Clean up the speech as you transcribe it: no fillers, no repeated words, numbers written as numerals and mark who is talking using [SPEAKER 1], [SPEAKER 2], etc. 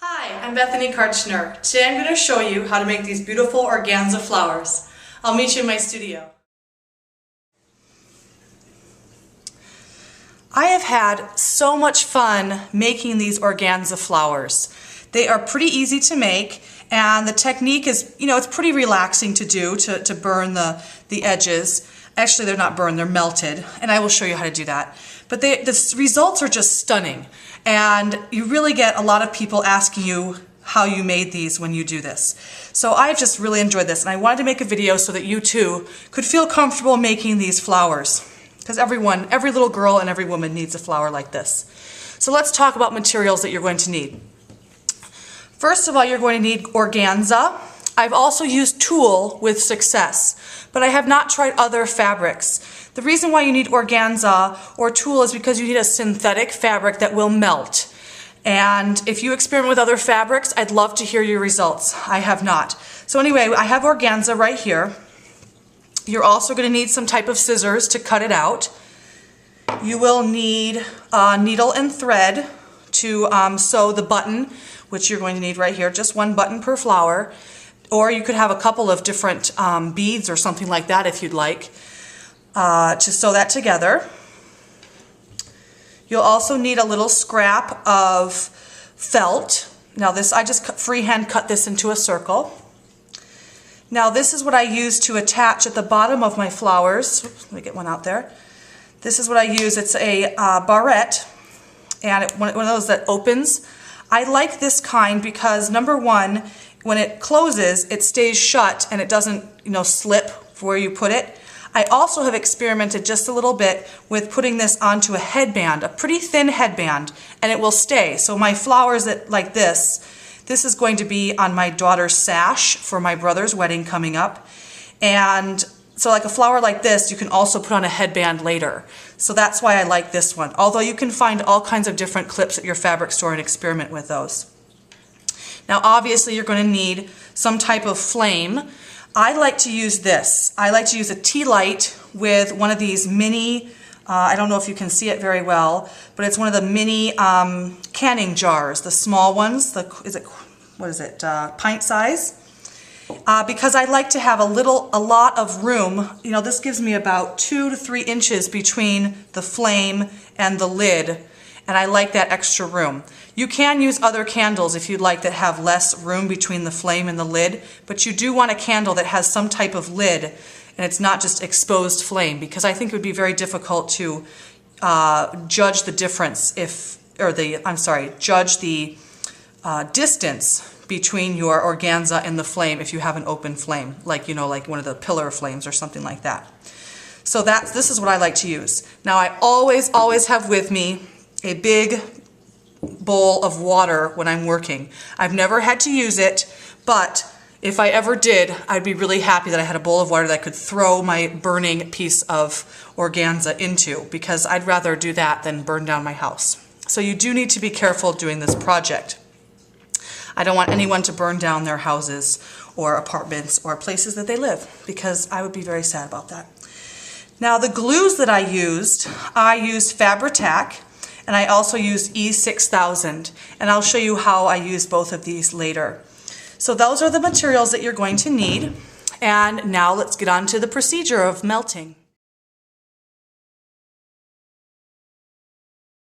[SPEAKER 1] Hi, I'm Bethany Kartchner. Today I'm going to show you how to make these beautiful organza flowers. I'll meet you in my studio. I have had so much fun making these organza flowers. They are pretty easy to make, and the technique is, it's pretty relaxing to do, to burn the edges. Actually, they're not burned, they're melted, and I will show you how to do that. But the results are just stunning, and you really get a lot of people asking you how you made these when you do this. So I've just really enjoyed this, and I wanted to make a video so that you too could feel comfortable making these flowers. Because every little girl and every woman needs a flower like this. So let's talk about materials that you're going to need. First of all, you're going to need organza. I've also used tulle with success, but I have not tried other fabrics. The reason why you need organza or tulle is because you need a synthetic fabric that will melt. And if you experiment with other fabrics, I'd love to hear your results. I have not. So anyway, I have organza right here. You're also going to need some type of scissors to cut it out. You will need a needle and thread to sew the button, which you're going to need right here, just one button per flower. Or you could have a couple of different beads or something like that if you'd like to sew that together. You'll also need a little scrap of felt. Now this, I just freehand cut this into a circle. Now this is what I use to attach at the bottom of my flowers. Oops, let me get one out there. This is what I use. It's a barrette, and one of those that opens. I like this kind because number one, when it closes, it stays shut and it doesn't, slip where you put it. I also have experimented just a little bit with putting this onto a headband, a pretty thin headband, and it will stay. So my flowers like this is going to be on my daughter's sash for my brother's wedding coming up. And so like a flower like this, you can also put on a headband later. So that's why I like this one. Although you can find all kinds of different clips at your fabric store and experiment with those. Now obviously you're going to need some type of flame. I like to use this. I like to use a tea light with one of these mini, I don't know if you can see it very well, but it's one of the mini canning jars, the small ones, pint size. Because I like to have a lot of room. This gives me about 2 to 3 inches between the flame and the lid, and I like that extra room. You can use other candles if you'd like that have less room between the flame and the lid, but you do want a candle that has some type of lid and it's not just exposed flame, because I think it would be very difficult to judge the difference judge the distance between your organza and the flame if you have an open flame, like one of the pillar flames or something like that. So this is what I like to use. Now I always have with me a big bowl of water when I'm working. I've never had to use it, but if I ever did, I'd be really happy that I had a bowl of water that I could throw my burning piece of organza into, because I'd rather do that than burn down my house. So you do need to be careful doing this project. I don't want anyone to burn down their houses or apartments or places that they live, because I would be very sad about that. Now the glues that I used Fabri-Tac, and I also used E6000, and I'll show you how I use both of these later. So those are the materials that you're going to need, and now let's get on to the procedure of melting.